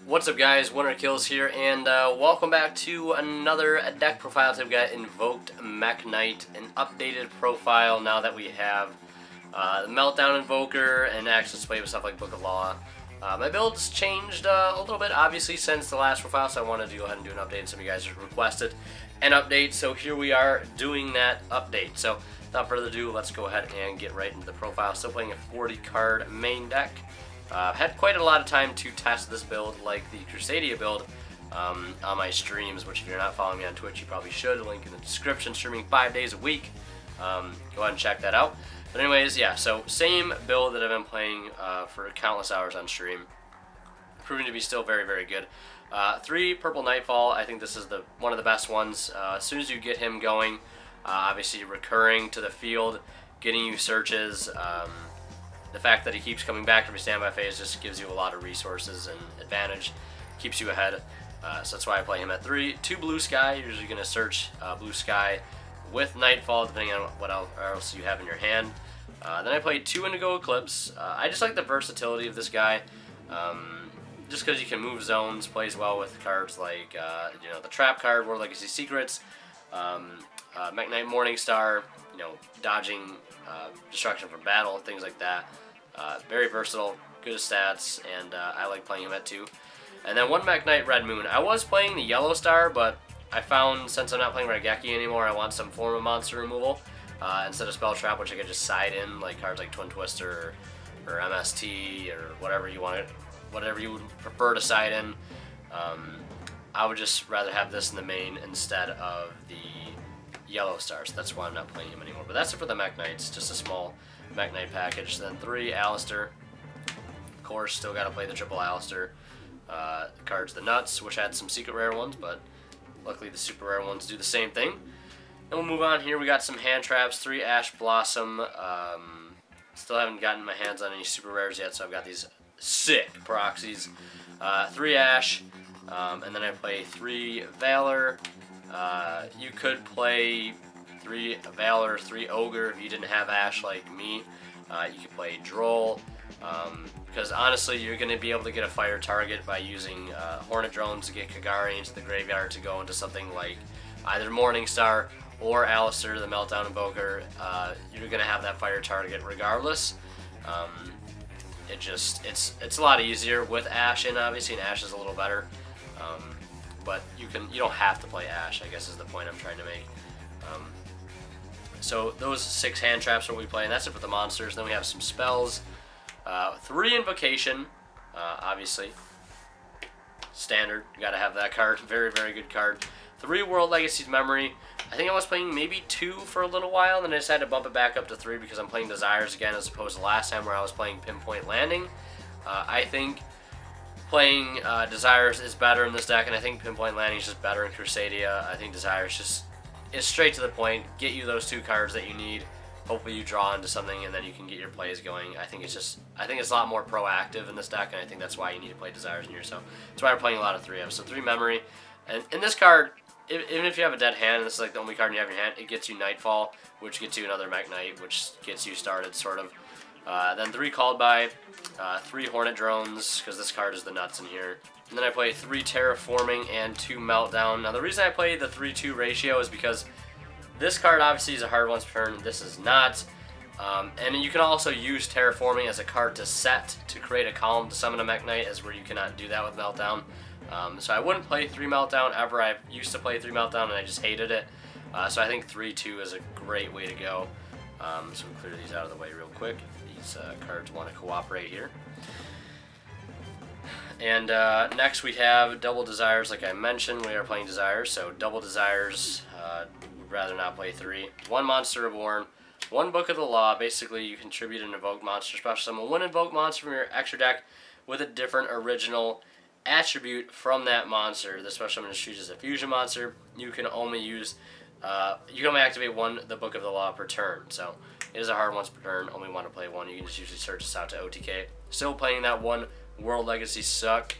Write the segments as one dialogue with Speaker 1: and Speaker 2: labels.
Speaker 1: What's up guys, Winner Kills here, and welcome back to another deck profile. Today we got Invoked Mekk Knight, an updated profile now that we have the Meltdown Invoker and access to play with stuff like Book of Law. My build's changed a little bit, obviously, since the last profile, so I wanted to go ahead and do an update. Some of you guys requested an update, so here we are doing that update. So without further ado, let's go ahead and get right into the profile. Still playing a 40 card main deck. Had quite a lot of time to test this build, like the Crusadia build, on my streams, which if you're not following me on Twitch, you probably should. Link in the description, streaming 5 days a week. Go ahead and check that out. But anyways, yeah, so same build that I've been playing for countless hours on stream. Proving to be still very, very good. 3 Purple Nightfall, I think this is one of the best ones. As soon as you get him going, obviously recurring to the field, getting you searches, the fact that he keeps coming back every standby phase just gives you a lot of resources and advantage, keeps you ahead. So that's why I play him at 3. 2 Blue Sky, you're usually going to search Blue Sky with Nightfall, depending on what else you have in your hand. Then I played 2 Indigo Eclipse. I just like the versatility of this guy. Just because you can move zones, plays well with cards like you know, the Trap card, World Legacy Secrets, Mekk Knight Morningstar, you know, dodging destruction from battle, things like that. Very versatile, good stats, and I like playing him at 2. And then 1 Mekk Knight Red Moon. I was playing the Yellow Star, but I found since I'm not playing Raigeki anymore, I want some form of monster removal instead of Spell Trap, which I could just side in, like cards like Twin Twister or MST or whatever you want, whatever you would prefer to side in. I would just rather have this in the main instead of the Yellow Star, so that's why I'm not playing him anymore. But that's it for the Mekk Knights, just a small Mekk Knight package. Then 3 Alistair. Of course, still got to play the triple Alistair. Cards the Nuts, which had some secret rare ones, but luckily the super rare ones do the same thing. And we'll move on here. We got some hand traps, 3 Ash Blossom. Still haven't gotten my hands on any super rares yet, so I've got these sick proxies. 3 Ash, and then I play 3 Valor. You could play 3 Valor, 3 Ogre if you didn't have Ash like me. You could play Droll, because honestly you're going to be able to get a fire target by using Hornet Drones to get Kagari into the graveyard to go into something like either Morningstar or Alistair, the Meltdown Invoker. You're going to have that fire target regardless. It's a lot easier with Ash in, obviously, and Ash is a little better. But you don't have to play Ash, I guess is the point I'm trying to make. So those 6 hand traps are what we play, and that's it for the monsters. Then we have some spells. 3 Invocation, obviously. Standard, you gotta have that card. Very, very good card. 3 World Legacy's Memory. I think I was playing maybe 2 for a little while, and then I decided to bump it back up to 3 because I'm playing Desires again as opposed to last time where I was playing Pinpoint Landing. I think playing Desires is better in this deck, and I think Pinpoint Landing is just better in Crusadia. I think Desires just is straight to the point, get you those 2 cards that you need. Hopefully you draw into something, and then you can get your plays going. I think it's a lot more proactive in this deck, and I think that's why you need to play Desires in here. So that's why we're playing a lot of 3-F. So 3 Memory, and in this card, even if you have a dead hand, and this is like the only card you have in your hand, it gets you Nightfall, which gets you another Mekk Knight, which gets you started, sort of. Then 3 Called By, 3 Hornet Drones, because this card is the nuts in here. And then I play 3 Terraforming and 2 Meltdown. Now the reason I play the 3-2 ratio is because this card obviously is a hard one per turn, this is not. And you can also use Terraforming as a card to set to create a column to summon a Mekk Knight, as where you cannot do that with Meltdown. So I wouldn't play 3 Meltdown ever. I used to play 3 Meltdown and I just hated it. So I think 3-2 is a great way to go. So we'll clear these out of the way real quick. These cards want to cooperate here. And next we have Double Desires, like I mentioned. We are playing Desires, so Double Desires, would rather not play 3. 1 Monster Reborn, 1 Book of the Law. Basically, you contribute an Invoked Monster special summon 1 Invoked Monster from your extra deck with a different original attribute from that monster. The special summon is treated as a fusion monster. You can only use, you can only activate 1 the Book of the Law per turn. So it is a hard once per turn. Only want to play 1. You can just usually search this out to OTK. Still playing that 1 World Legacy Suck,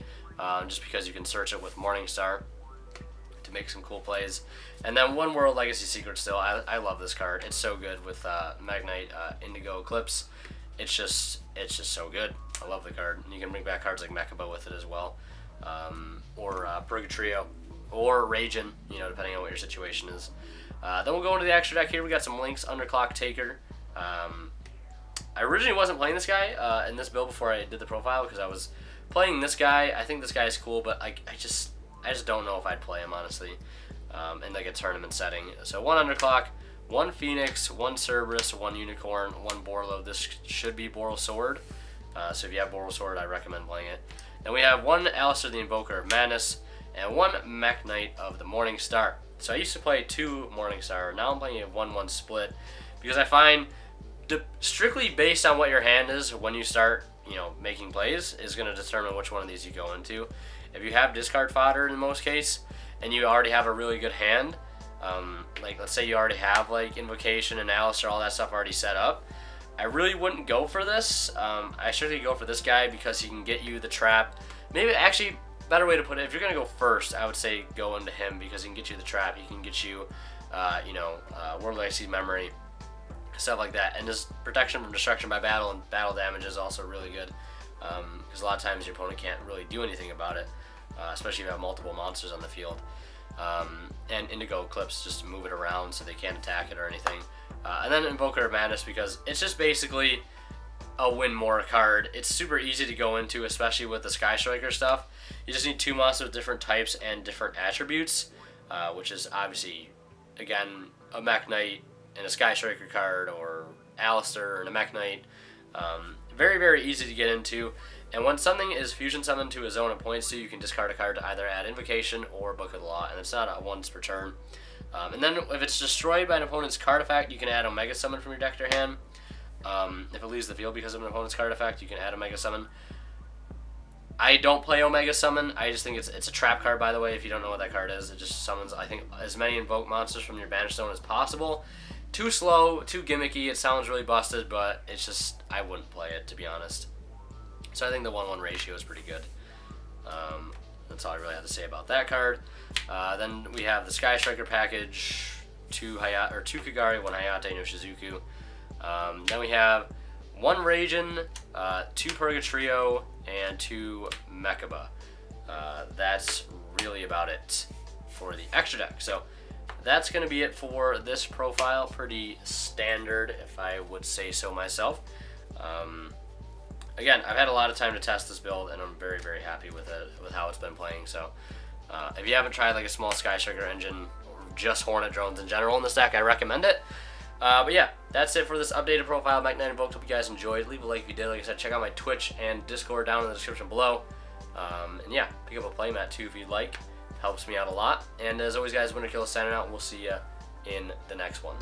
Speaker 1: just because you can search it with Morningstar to make some cool plays. And then One World Legacy Secret still. I love this card. It's so good with Magnite Indigo Eclipse. It's just so good. I love the card. And you can bring back cards like Mekk with it as well, or Purgatrio, or Ragin, you know, depending on what your situation is. Then we'll go into the extra deck here. We got some Link's Underclock Taker. I originally wasn't playing this guy in this build before I did the profile because I was playing this guy. I think this guy is cool, but I just don't know if I'd play him honestly in like a tournament setting. So 1 Underclock, 1 Phoenix, 1 Cerberus, 1 Unicorn, 1 Borlo. This should be Boral Sword. So if you have Boral Sword, I recommend playing it. Then we have 1 Alistair the Invoker of Madness and 1 Mekk Knight of the Morning Star. So I used to play 2 Morning Star. Now I'm playing a 1-1 split because I find strictly based on what your hand is when you start, you know, making plays is going to determine which one of these you go into. If you have discard fodder in most case and you already have a really good hand, like let's say you already have like Invocation and Alistair, all that stuff already set up, I really wouldn't go for this. I strictly go for this guy because he can get you the trap. Maybe actually better way to put it, if you're going to go first, I would say go into him because he can get you the trap. He can get you, you know, World Legacy Memory, stuff like that. And his protection from destruction by battle and battle damage is also really good because a lot of times your opponent can't really do anything about it, especially if you have multiple monsters on the field. And Indigo Eclipse just to move it around so they can't attack it or anything. And then Invoker of Madness because it's just basically a win more card. It's super easy to go into, especially with the Sky Striker stuff. You just need 2 monsters with different types and different attributes, which is obviously, again, a Mekk Knight and a Sky Striker card, or Alistair and a Mekk Knight. Very, very easy to get into. And when something is fusion summoned to a zone it points to, you can discard a card to either add Invocation or Book of the Law, and it's not a once per turn. And then if it's destroyed by an opponent's card effect, you can add Omega Summon from your deck to your hand. If it leaves the field because of an opponent's card effect, you can add Omega Summon. I don't play Omega Summon. I just think it's a trap card, by the way. If you don't know what that card is, it just summons, I think, as many Invoke monsters from your Banished Zone as possible. Too slow, too gimmicky. It sounds really busted, but it's just, I wouldn't play it, to be honest. So I think the 1-1 ratio is pretty good. That's all I really have to say about that card. Then we have the Sky Striker package, 2 Kagari, 1 Hayate, no Shizuku. Then we have 1 Ragin, 2 Purgatrio, and 2 Mekk. That's really about it for the extra deck. So that's going to be it for this profile. Pretty standard, if I would say so myself. Again, I've had a lot of time to test this build, and I'm very, very happy with it, with how it's been playing. So if you haven't tried like a small Sky Striker engine, or just Hornet drones in general in this deck, I recommend it. But yeah, that's it for this updated profile. Mekk Knight Invoked. Hope you guys enjoyed. Leave a like if you did. Like I said, check out my Twitch and Discord down in the description below. And yeah, pick up a playmat too if you'd like. Helps me out a lot. And as always, guys, Winter Kill is signing out, and we'll see you in the next one.